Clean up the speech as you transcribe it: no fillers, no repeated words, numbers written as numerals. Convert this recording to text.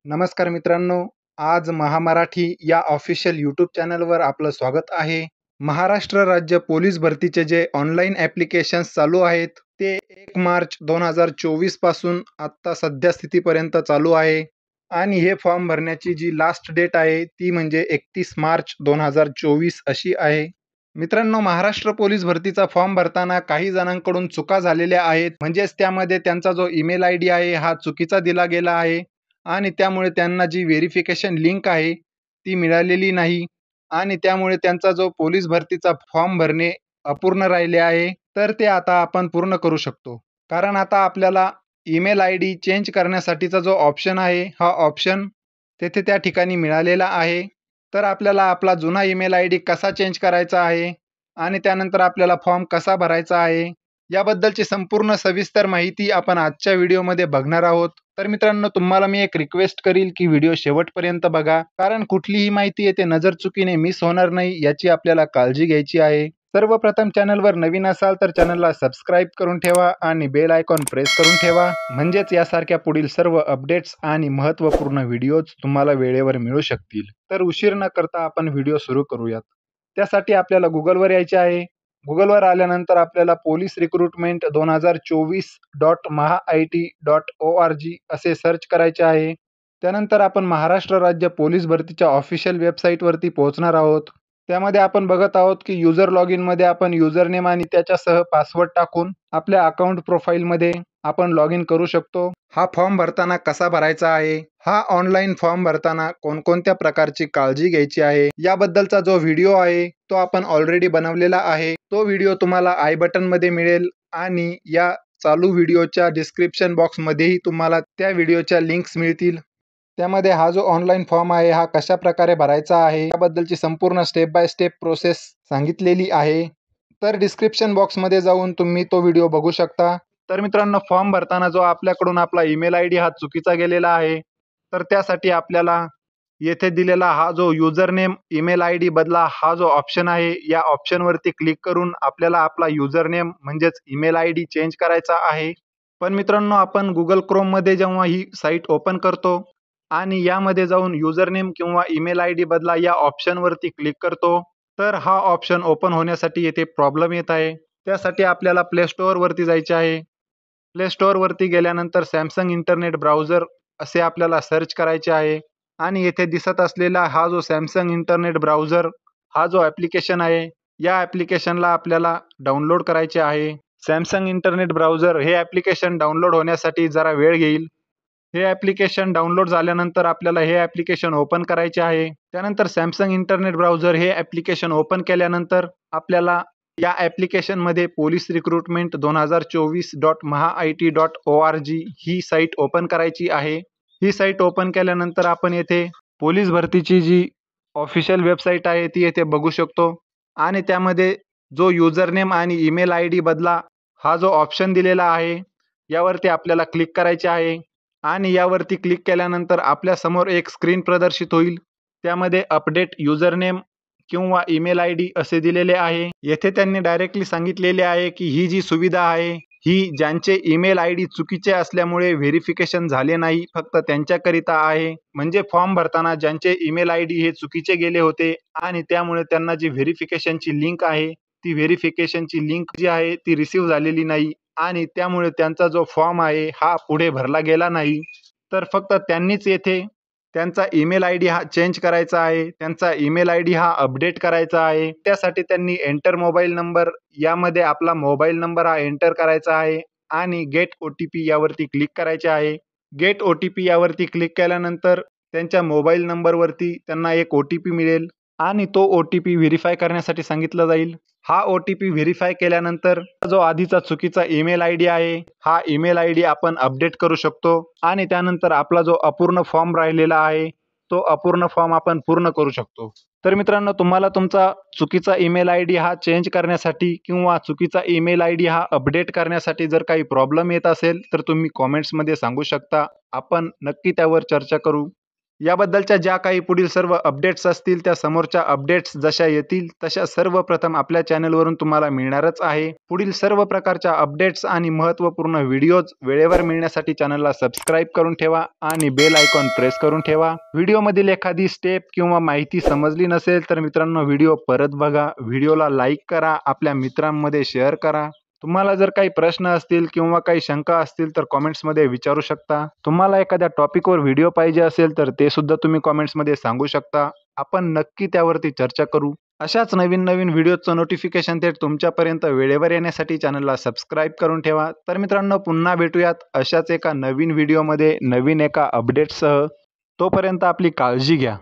नमस्कार मित्रांनो, आज महामराठी या ऑफिशियल यूट्यूब चॅनलवर आपलं स्वागत आहे. महाराष्ट्र राज्य पोलीस भरतीचे जे ऑनलाईन ॲप्लिकेशन्स चालू आहेत, ते 1 मार्च 2024 पासून आत्ता सध्या स्थितीपर्यंत चालू आहे आणि हे फॉर्म भरण्याची जी लास्ट डेट आहे, ती म्हणजे 31 मार्च 2024 अशी आहे. मित्रांनो, महाराष्ट्र पोलीस भरतीचा फॉर्म भरताना काही जणांकडून चुका झालेल्या आहेत. म्हणजेच त्यामध्ये त्यांचा जो ईमेल आयडी आहे, हा चुकीचा दिला गेला आहे आणि त्यामुळे त्यांना जी व्हेरिफिकेशन लिंक आहे, ती मिळालेली नाही आणि त्यामुळे त्यांचा जो पोलीस भरतीचा फॉर्म भरणे अपूर्ण राहिले आहे. तर ते आता आपण पूर्ण करू शकतो. कारण आता आपल्याला ईमेल आयडी चेंज करण्यासाठीचा जो ऑप्शन आहे, हा ऑप्शन तेथे त्या ठिकाणी मिळालेला आहे. तर आपल्याला आपला जुना ईमेल आयडी कसा चेंज करायचा आहे आणि त्यानंतर आपल्याला फॉर्म कसा भरायचा आहे, याबद्दलची संपूर्ण सविस्तर माहिती आपण आजच्या व्हिडिओमध्ये बघणार आहोत. तर मित्रांनो, तुम्हाला मी एक रिक्वेस्ट करील की व्हिडिओ शेवटपर्यंत बघा, कारण कुठलीही माहिती येथे नजरचुकीने मिस होणार नाही याची आपल्याला काळजी घ्यायची आहे. सर्वप्रथम चॅनलवर नवीन असाल तर चॅनलला सबस्क्राईब करून ठेवा आणि बेल आयकॉन प्रेस करून ठेवा, म्हणजेच यासारख्या पुढील सर्व अपडेट्स आणि महत्त्वपूर्ण व्हिडिओज तुम्हाला वेळेवर मिळू शकतील. तर उशीर न करता आपण व्हिडिओ सुरू करूयात. त्यासाठी आपल्याला गुगलवर यायचे आहे. गुगलवर आल्यानंतर आपल्याला पोलीस रिक्रुटमेंट 2024.mahaIT.org असे सर्च करायचे आहे. त्यानंतर आपण महाराष्ट्र राज्य पोलीस भरतीच्या ऑफिशियल वेबसाईटवरती पोहोचणार आहोत. त्यामध्ये आपण बघत आहोत की युजर लॉग इनमध्ये आपण युजरनेम आणि त्याच्यासह पासवर्ड टाकून आपल्या अकाउंट प्रोफाईलमध्ये आपण लॉग इन करू शकतो. हा फॉर्म भरताना कसा भरायचा आहे, हा ऑनलाईन फॉर्म भरताना कोणकोणत्या प्रकारची काळजी घ्यायची आहे, याबद्दलचा जो व्हिडिओ आहे तो आपण ऑलरेडी बनवलेला आहे. तो व्हिडिओ तुम्हाला आय बटनमध्ये मिळेल आणि या चालू व्हिडिओच्या डिस्क्रिप्शन बॉक्समध्येही तुम्हाला त्या व्हिडिओच्या लिंक्स मिळतील. त्यामध्ये हा जो ऑनलाईन फॉर्म आहे, हा कशा प्रकारे भरायचा आहे याबद्दलची संपूर्ण स्टेप बाय स्टेप प्रोसेस सांगितलेली आहे. तर डिस्क्रिप्शन बॉक्समध्ये जाऊन तुम्ही तो व्हिडिओ बघू शकता. तर मित्रांनो, फॉर्म भरताना जो आपल्याकडून आपला ईमेल आयडी हा चुकीचा गेलेला आहे, तर त्यासाठी आपल्याला येथे दिलेला हा जो युजर नेम ईमेल आयडी बदला हा जो ऑप्शन आहे, या ऑप्शनवरती क्लिक करून आपल्याला आपला युजर नेम म्हणजेच ईमेल आयडी चेंज करायचा आहे. पण मित्रांनो, आपण गुगल क्रोममध्ये जेव्हा ही साईट ओपन करतो आणि यामध्ये जाऊन युजर नेम किंवा ईमेल आयडी बदला या ऑप्शनवरती क्लिक करतो, तर हा ऑप्शन ओपन होण्यासाठी येथे प्रॉब्लेम येत आहे. त्यासाठी आपल्याला प्ले स्टोअरवरती जायचे आहे. प्ले स्टोअरवरती गेल्यानंतर सॅमसंग इंटरनेट ब्राउझर असे आपल्याला सर्च करायचे आहे आणि येथे दिसत असलेला हा जो सॅमसंग इंटरनेट ब्राउझर हा जो ॲप्लिकेशन आहे, या ॲप्लिकेशनला आपल्याला डाउनलोड करायचे आहे. सॅमसंग इंटरनेट ब्राउझर हे ॲप्लिकेशन डाउनलोड होण्यासाठी जरा वेळ घेईल. हे ॲप्लिकेशन डाउनलोड झाल्यानंतर आपल्याला हे ॲप्लिकेशन ओपन करायचे आहे. त्यानंतर सॅमसंग इंटरनेट ब्राउझर हे ॲप्लिकेशन ओपन केल्यानंतर आपल्याला या ॲप्लिकेशनमध्ये पोलीस रिक्रुटमेंट 2024.mahaIT.org ही साईट ओपन करायची आहे. ही साईट ओपन केल्यानंतर आपण येथे पोलीस भरतीची जी ऑफिशियल वेबसाईट आहे ती येथे बघू शकतो आणि त्यामध्ये जो युजर नेम आणि ईमेल आयडी बदला हा जो ऑप्शन दिलेला आहे, यावरती आपल्याला क्लिक करायचे आहे आणि यावरती क्लिक केल्यानंतर आपल्यासमोर एक स्क्रीन प्रदर्शित होईल. त्यामध्ये अपडेट युजर नेम किंवा ईमेल आयडी असे दिलेले आहे. येथे त्यांनी डायरेक्टली सांगितलेले आहे की ही जी सुविधा आहे, ही ज्यांचे ईमेल आयडी चुकीचे असल्यामुळे व्हेरिफिकेशन झाले नाही, फक्त त्यांच्याकरिता आहे. म्हणजे फॉर्म भरताना ज्यांचे ईमेल आयडी हे चुकीचे गेले होते आणि त्यामुळे त्यांना जी व्हेरिफिकेशनची लिंक आहे, ती व्हेरिफिकेशनची लिंक जी आहे ती रिसीव्ह झालेली नाही आणि त्यामुळे त्यांचा जो फॉर्म आहे हा पुढे भरला गेला नाही. तर फक्त त्यांनीच येथे त्यांचा ईमेल आयडी हा चेंज करायचा आहे. त्यांचा ईमेल आयडी हा अपडेट करायचा आहे. त्यासाठी त्यांनी एंटर मोबाईल नंबर यामध्ये आपला मोबाईल नंबर हा एंटर करायचा आहे आणि गेट ओ-टी-पी यावरती क्लिक करायचे आहे. गेट ओ-टी-पी यावरती क्लिक केल्यानंतर त्यांच्या मोबाईल नंबरवरती त्यांना एक ओ-टी-पी मिळेल आणि तो ओ-टी-पी व्हेरिफाय करण्यासाठी सांगितला जाईल. हा ओ-टी-पी व्हेरिफाय केल्यानंतर जो आधीचा चुकीचा ईमेल आयडी आहे, हा ईमेल आयडी आपण अपडेट करू शकतो आणि त्यानंतर आपला जो अपूर्ण फॉर्म राहिलेला आहे, तो अपूर्ण फॉर्म आपण पूर्ण करू शकतो. तर मित्रांनो, तुम्हाला तुमचा चुकीचा ईमेल आयडी हा चेंज करण्यासाठी किंवा चुकीचा ईमेल आयडी हा अपडेट करण्यासाठी जर काही प्रॉब्लेम येत असेल, तर तुम्ही कॉमेंट्समध्ये सांगू शकता. आपण नक्की त्यावर चर्चा करू. याबद्दलच्या ज्या काही पुढील सर्व अपडेट्स असतील त्या समोरच्या अपडेट्स जशा येतील तशा सर्वप्रथम आपल्या चॅनलवरून तुम्हाला मिळणारच आहे. पुढील सर्व प्रकारच्या अपडेट्स आणि महत्त्वपूर्ण व्हिडिओज वेळेवर मिळण्यासाठी चॅनलला सबस्क्राईब करून ठेवा आणि बेल आयकॉन प्रेस करून ठेवा. व्हिडिओमधील एखादी स्टेप किंवा माहिती समजली नसेल तर मित्रांनो व्हिडिओ परत बघा, व्हिडिओला लाईक करा, आपल्या मित्रांमध्ये शेअर करा. तुम्हाला जर काही प्रश्न असतील किंवा काही शंका असतील तर कॉमेंट्समध्ये विचारू शकता. तुम्हाला एखाद्या टॉपिकवर व्हिडिओ पाहिजे असेल तर ते सुद्धा तुम्ही कॉमेंट्समध्ये सांगू शकता. आपण नक्की त्यावरती चर्चा करू. अशाच नवीन नवीन व्हिडिओचं नोटिफिकेशन थेट तुमच्यापर्यंत वेळेवर येण्यासाठी चॅनलला सबस्क्राईब करून ठेवा. तर मित्रांनो पुन्हा भेटूयात अशाच एका नवीन व्हिडिओमध्ये नवीन एका अपडेटसह. तोपर्यंत आपली काळजी घ्या.